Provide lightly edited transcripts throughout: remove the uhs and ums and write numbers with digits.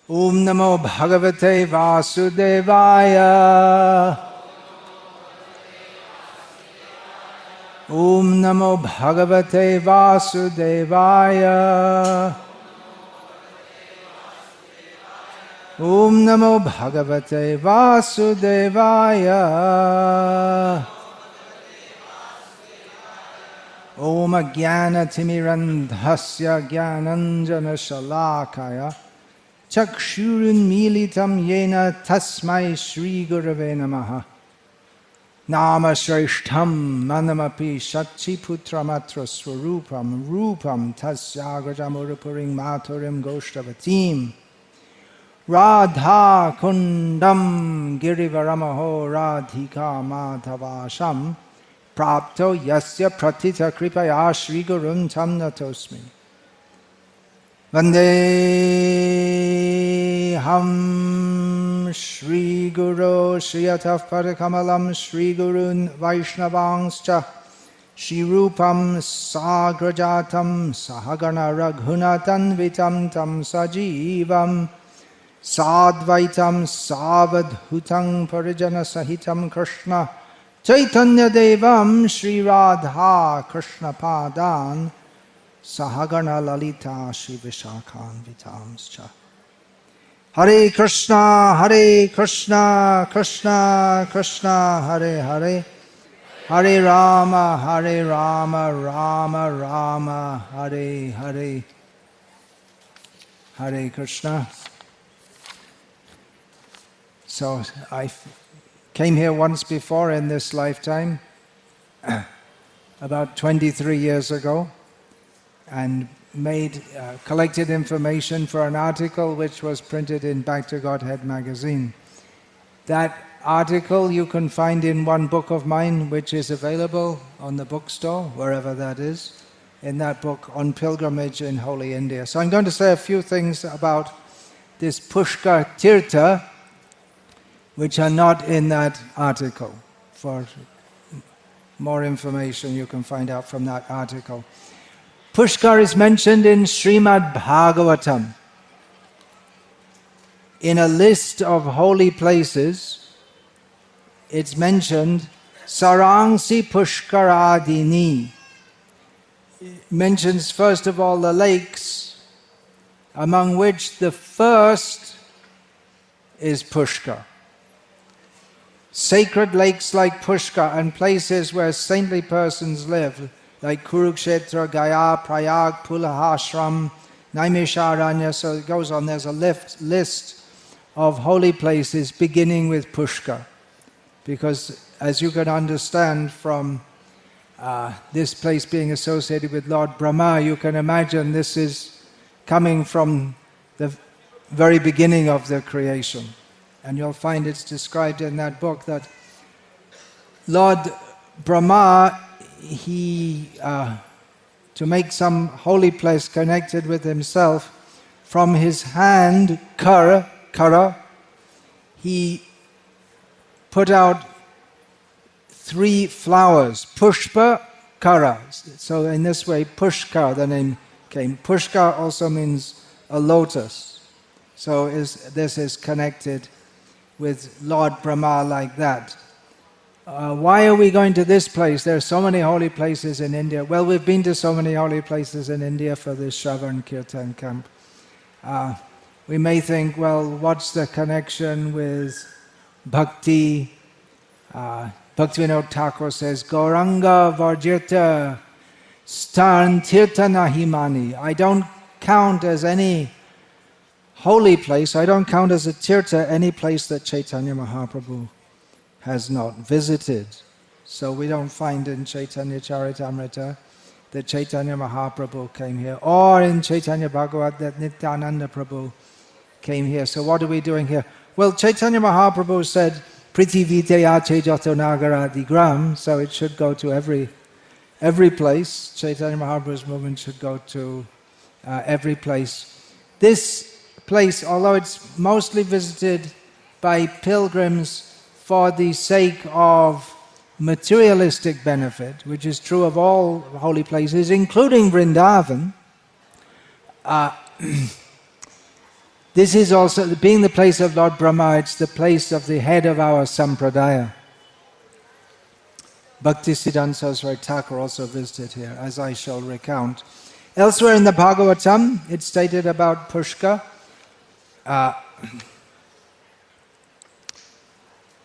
Om Namo Bhagavate Vasudevaya. Om Namo Bhagavate Vasudevaya. Om Namo Bhagavate Vasudevaya. Om Jnana Timirandhasya Jnananjana Shalakaya Chakshurun Militam Yena Tasmai Shri Gurave Namaha. Nama Shreshtham Manamapi Shachi Putramatra Swarupam Rupam Tasyagrajamurupuring Maturim Goshtavatim Radha Kundam Girivaramaho Radhika Madhavasham Prapto Yasya Pratita Kripaya Shri Gurun Tam Natosmi Vandeham Shri Guru Shriyatav Padakamalam Shri Gurun Vaishnavangscha Shri Rupam Sagrajatam Sahagana Raghunatan Vitam Tam Sajivam Sadvaitam Savadhutang Parijana Sahitam Krishna Chaitanya Devam Shri Radha Krishna Padan Sahagana Lalita Shri Vishakhan Vitamscha. Hare Krishna, Krishna Krishna, Hare Hare, Hare Rama, Rama Rama, Hare Hare. Hare Krishna. So I came here once before in this lifetime, about 23 years ago, and collected information for an article which was printed in Back to Godhead magazine. That article you can find in one book of mine, which is available on the bookstore, wherever that is, in that book on pilgrimage in Holy India. So I'm going to say a few things about this Pushkar Tirtha, which are not in that article. For more information you can find out from that article. Pushkar is mentioned in Srimad Bhagavatam. In a list of holy places, it's mentioned Sarangsi Pushkaradini. It mentions first of all the lakes, among which the first is Pushkar. Sacred lakes like Pushkar and places where saintly persons live, like Kurukshetra, Gaya, Prayag, Pulahashram, Naimisharanya, so it goes on. There's a list of holy places beginning with Pushkar. Because as you can understand from this place being associated with Lord Brahma, you can imagine this is coming from the very beginning of the creation. And you'll find it's described in that book that Lord Brahma, to make some holy place connected with himself, from his hand, kara, he put out 3 flowers, pushpa, kara. So in this way, Pushkar, the name came. Pushkar also means a lotus. So this is connected with Lord Brahma like that. Why are we going to this place? There are so many holy places in India. Well, we've been to so many holy places in India for this Shravan Kirtan camp. We may think, well, what's the connection with Bhakti? Bhaktivinoda Thakur says, Gauranga Varjita Stan Tirtha Nahimani. I don't count as any holy place, I don't count as a tirtha any place that Chaitanya Mahaprabhu has not visited. So we don't find in Chaitanya Charitamrita that Chaitanya Mahaprabhu came here, or in Chaitanya Bhagavat that Nityananda Prabhu came here. So what are we doing here? Well, Chaitanya Mahaprabhu said, Prithiviteya Chejato Nagaradi Gram, so it should go to every place. Chaitanya Mahaprabhu's movement should go to every place. This place, although it's mostly visited by pilgrims for the sake of materialistic benefit, which is true of all holy places, including Vrindavan, This is also, being the place of Lord Brahma, it's the place of the head of our sampradaya. Bhaktisiddhanta Saraswati Thakur also visited here, as I shall recount. Elsewhere in the Bhagavatam, it's stated about Pushkar.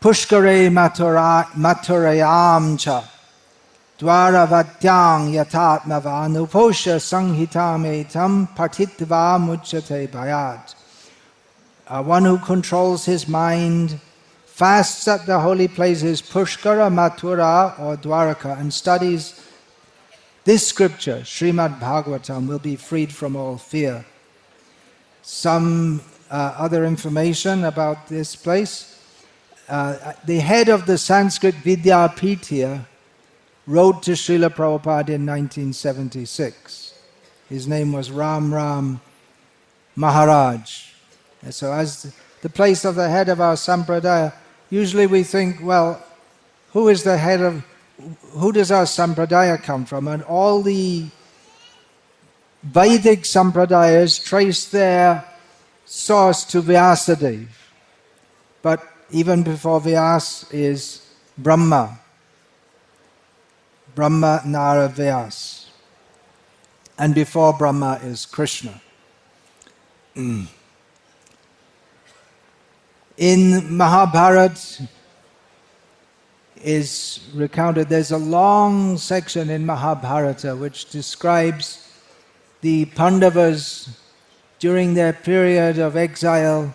Pushkare maturayam cha dvaravatyang yatatmavan uposha sanghitam etam partitva muchyate bhayat. One who controls his mind, fasts at the holy places Pushkara, Mathura or Dwaraka, and studies this scripture, Srimad Bhagavatam, will be freed from all fear. Some other information about this place. The head of the Sanskrit Vidyapith wrote to Srila Prabhupada in 1976. His name was Ram Maharaj. And so as the place of the head of our sampradaya, usually we think, well, who is the head of, who does our sampradaya come from? And all the Vedic sampradayas trace their source to Vyasadeva. But even before Vyas is Brahma. Brahma Nara Vyas. And before Brahma is Krishna. In Mahabharata is recounted, there's a long section in Mahabharata which describes the Pandavas during their period of exile,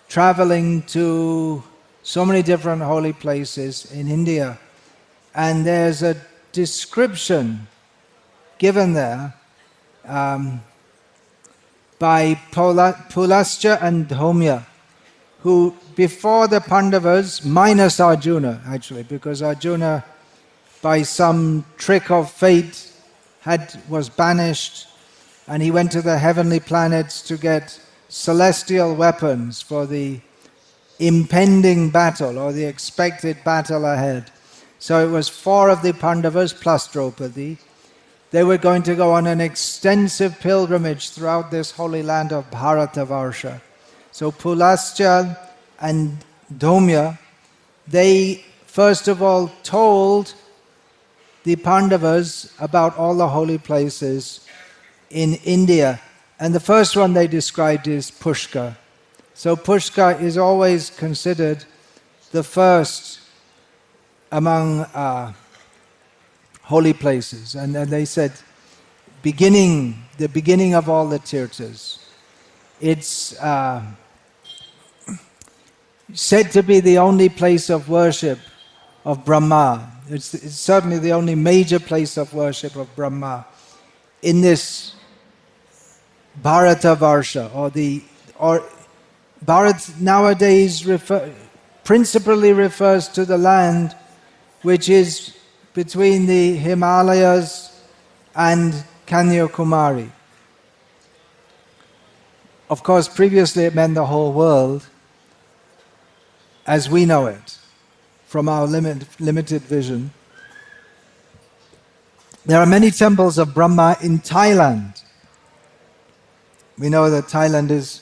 traveling to so many different holy places in India. And there's a description given there by Pulascha and Dhomya, who before the Pandavas, minus Arjuna actually, because Arjuna by some trick of fate was banished, and he went to the heavenly planets to get celestial weapons for the impending battle or the expected battle ahead. So it was 4 of the Pandavas plus Draupadi. They were going to go on an extensive pilgrimage throughout this holy land of Bharatavarsha. So Pulascha and Dhomya, they first of all told the Pandavas about all the holy places in India. And the first one they described is Pushkar. So Pushkar is always considered the first among holy places. And then they said, the beginning of all the tirthas. It's said to be the only place of worship of Brahma. It's certainly the only major place of worship of Brahma in this Bharatavarsha, or Bharat nowadays principally refers to the land which is between the Himalayas and Kanyakumari. Of course, previously it meant the whole world as we know it, from our limited vision. There are many temples of Brahma in Thailand. We know that Thailand is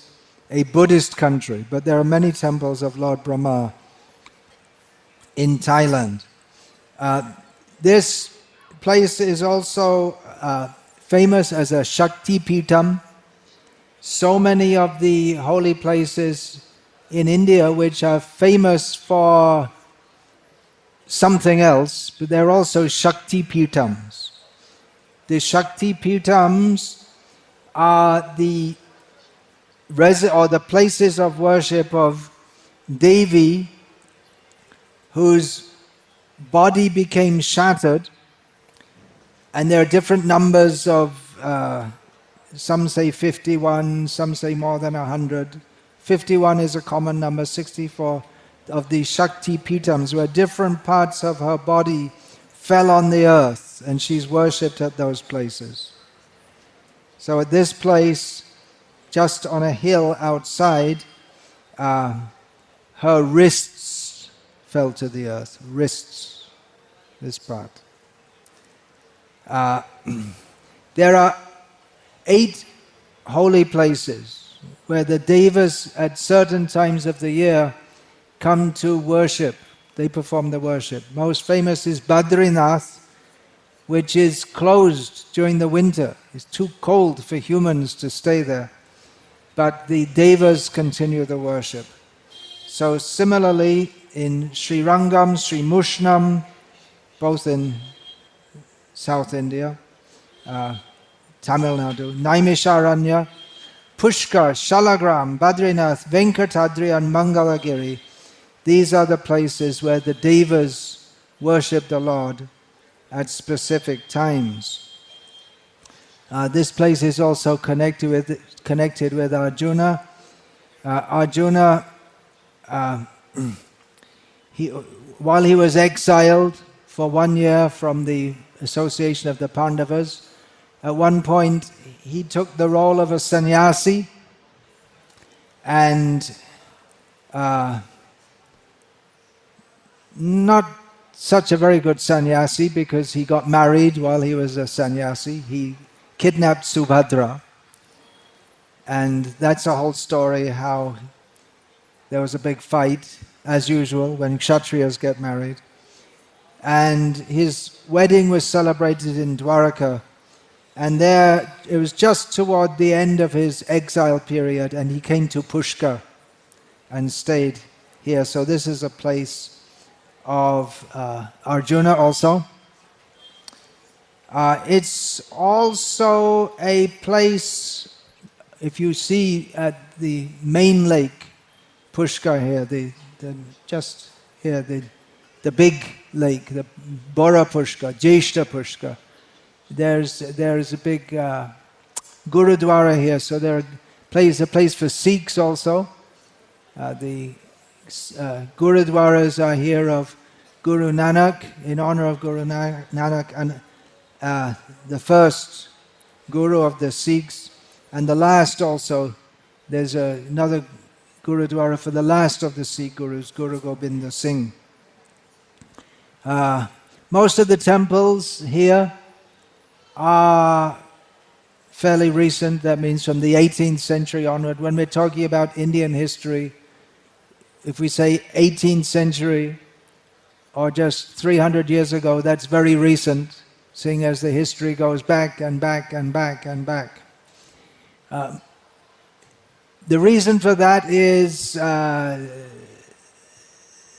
a Buddhist country, but there are many temples of Lord Brahma in Thailand. This place is also famous as a Shakti Pitam. So many of the holy places in India which are famous for something else, but they're also Shakti Pitams. The Shakti Pitams are the places of worship of Devi whose body became shattered, and there are different numbers of, some say 51, some say more than 100. 51 is a common number, 64 of the Shakti Pitams, where different parts of her body fell on the earth, and she's worshipped at those places. So at this place, just on a hill outside, her wrists fell to the earth. Wrists, this part. There are 8 holy places where the devas at certain times of the year come to worship. They perform the worship. Most famous is Badrinath, which is closed during the winter. It's too cold for humans to stay there. But the devas continue the worship. So similarly, in Sri Rangam, Sri Mushnam, both in South India, Tamil Nadu, Naimisharanya, Pushkar, Shalagram, Badrinath, Venkatadri and Mangalagiri, these are the places where the devas worship the Lord at specific times. This place is also connected with Arjuna. Arjuna, while he was exiled for 1 year from the association of the Pandavas, at one point he took the role of a sannyasi, and not such a very good sannyasi, because he got married while he was a sannyasi. He kidnapped Subhadra, and that's a whole story how there was a big fight, as usual, when Kshatriyas get married. And his wedding was celebrated in Dwaraka, and there it was just toward the end of his exile period, and he came to Pushkar and stayed here. So this is a place of Arjuna also. It's also a place, if you see at the main lake, Pushkar here, just here, the big lake, the Bora Pushkar, Jeshta Pushkar, there's a big Gurudwara here, so there a place for Sikhs also. The Gurudwaras are here of Guru Nanak, in honor of Guru Nanak, and the first Guru of the Sikhs, and the last also. There's another Gurudwara for the last of the Sikh Gurus, Guru Gobind Singh. Most of the temples here are fairly recent. That means from the 18th century onward. When we're talking about Indian history, if we say 18th century or just 300 years ago, that's very recent, seeing as the history goes back and back and back and back. The reason for that is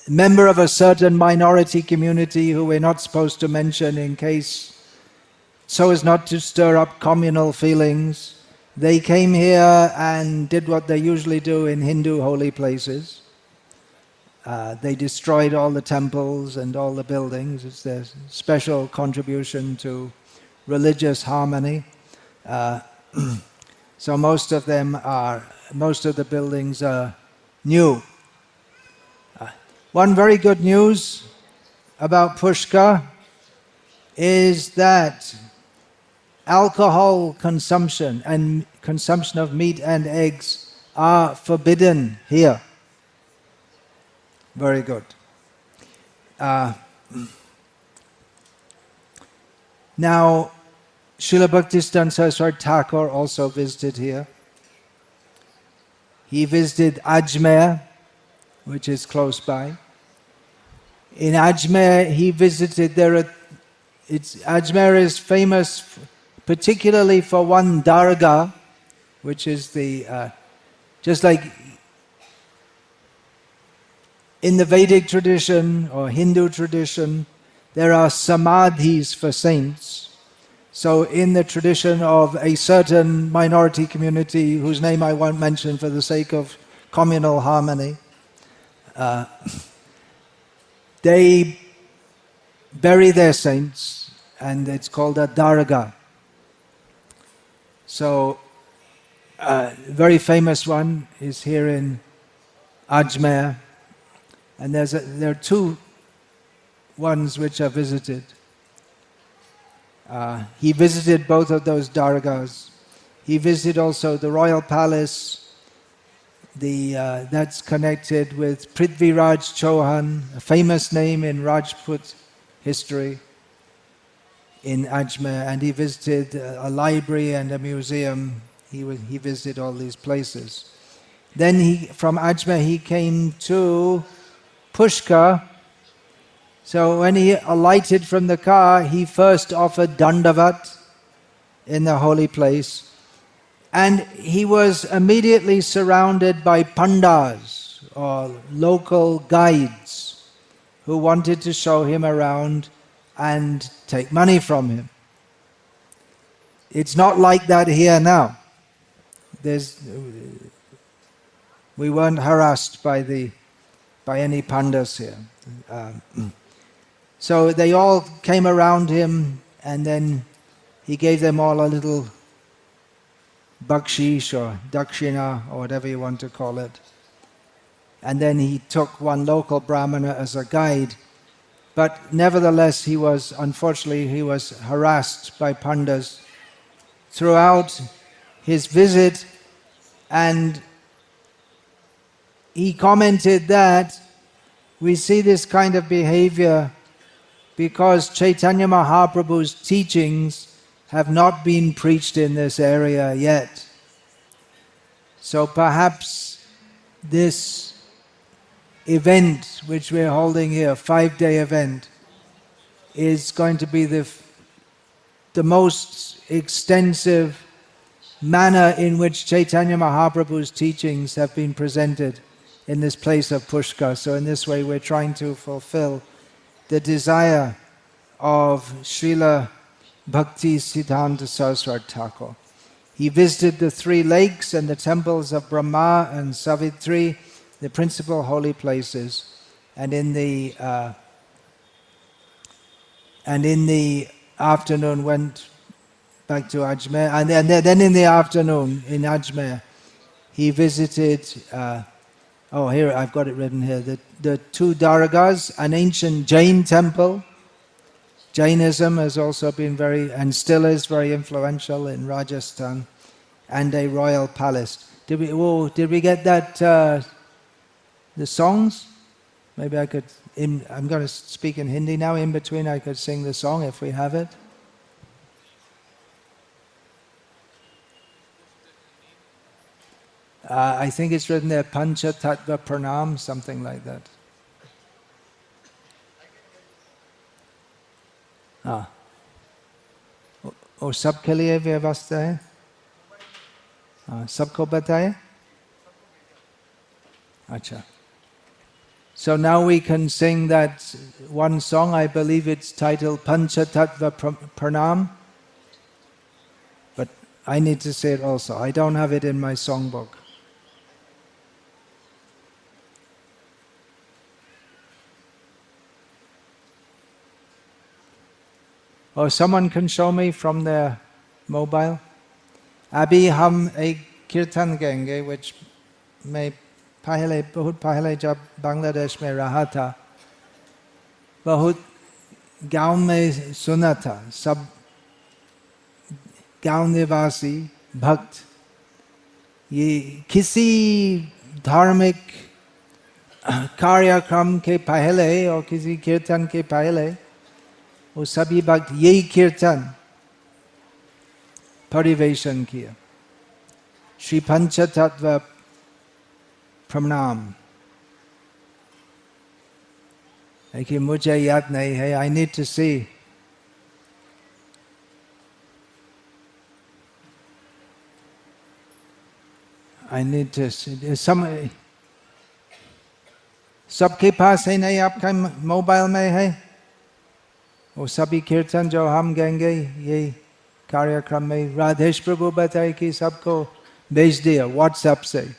member of a certain minority community who we're not supposed to mention in case, so as not to stir up communal feelings. They came here and did what they usually do in Hindu holy places. They destroyed all the temples and all the buildings. It's their special contribution to religious harmony. So most of the buildings are new. One very good news about Pushkar is that alcohol consumption and consumption of meat and eggs are forbidden here. Very good. Now, Srila Bhaktisiddhanta Saraswati Thakur also visited here. He visited Ajmer, which is close by. In Ajmer, he visited Ajmer is famous particularly for one dargah, which is just like in the Vedic tradition or Hindu tradition, there are samadhis for saints. So in the tradition of a certain minority community, whose name I won't mention for the sake of communal harmony, they bury their saints, and it's called a dargah. So a very famous one is here in Ajmer, and there are two ones which are visited. He visited both of those dargahs. He visited also the royal palace, that's connected with Prithviraj Chauhan, a famous name in Rajput history in Ajmer, and he visited a library and a museum He visited all these places. Then from Ajmer he came to Pushkar. So when he alighted from the car, he first offered Dandavat in the holy place. And he was immediately surrounded by pandas, or local guides, who wanted to show him around and take money from him. It's not like that here now. We weren't harassed by any pandas here. So they all came around him, and then he gave them all a little bakshish or dakshina or whatever you want to call it. And then he took one local brahmana as a guide. But nevertheless, unfortunately, he was harassed by pandas throughout his visit, and he commented that we see this kind of behavior because Chaitanya Mahaprabhu's teachings have not been preached in this area yet. So perhaps this event which we're holding here, 5-day event, is going to be the most extensive manner in which Chaitanya Mahaprabhu's teachings have been presented in this place of Pushkar. So in this way we're trying to fulfill the desire of Srila Bhakti Siddhanta Saraswati Thakur. He visited the 3 lakes and the temples of Brahma and Savitri, the principal holy places, and in the afternoon went back to Ajmer, and then in the afternoon in Ajmer he visited. Here I've got it written here. The 2 dargas, an ancient Jain temple. Jainism has also been and still is very influential in Rajasthan, and a royal palace. Did we get that? The songs? Maybe I could. I'm going to speak in Hindi now. In between, I could sing the song if we have it. I think it's written there, Pancha Tattva Pranam, something like that. और सबके लिए व्यवस्था है, सबको बताए? अच्छा. So now we can sing that one song. I believe it's titled Pancha Tattva Pranam, but I need to say it also. I don't have it in my songbook. Or someone can show me from their mobile. Abhi hum ek kirtan gaenge, which मैं बहुत पहले जब बांग्लादेश में रहा था, बहुत गांव में सुना था. सब गांव निवासी भक्त ये किसी धार्मिक कार्यक्रम के पहले और किसी कीर्तन के पहले वो सभी भक्त यही कीर्तन परिवेशन किया. श्री पंचतत्व प्रणाम. लेकिन मुझे याद नहीं है. I need to see. I need to see. सबके पास है नहीं? आपका मोबाइल में है? वो सभी कीर्तन जो हम गाएंगे ये कार्यक्रम में राधेश प्रभु बताए कि सबको भेज दिया व्हाट्सएप से.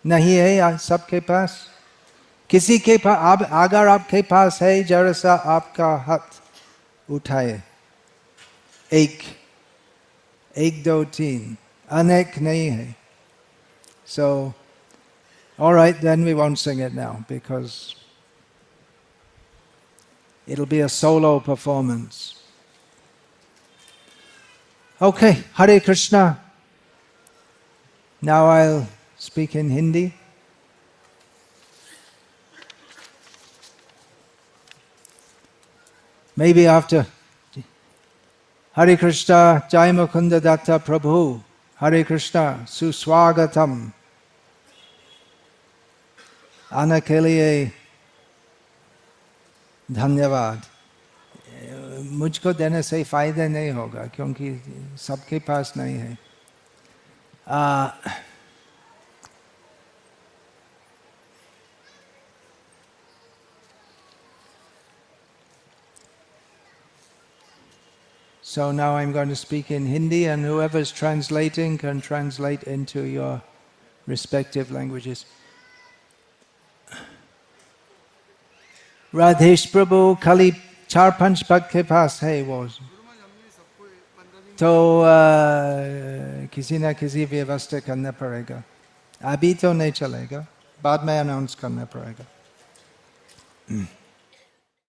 नहीं है सबके पास? किसी के पास अगर आपके पास है जरा सा आपका हाथ उठाए. एक दो तीन, अनेक नहीं है. So, all right, then we won't sing it now because it'll be a solo performance. Okay, Hare Krishna. Now I'll speak in Hindi. Maybe after Hare Krishna, Jai Mukunda Datta Prabhu, Hare Krishna, Suswagatam. आने के लिए धन्यवाद। मुझको देने से फायदा नहीं होगा क्योंकि सबके पास नहीं है। So now I'm going to speak in Hindi, and whoever's translating can translate into your respective languages. Radhesh प्रभु खाली 4-5 पद के पास है वो, तो किसी न किसी व्यवस्था करना पड़ेगा। अभी तो नहीं चलेगा, बाद में अनाउंस करना पड़ेगा।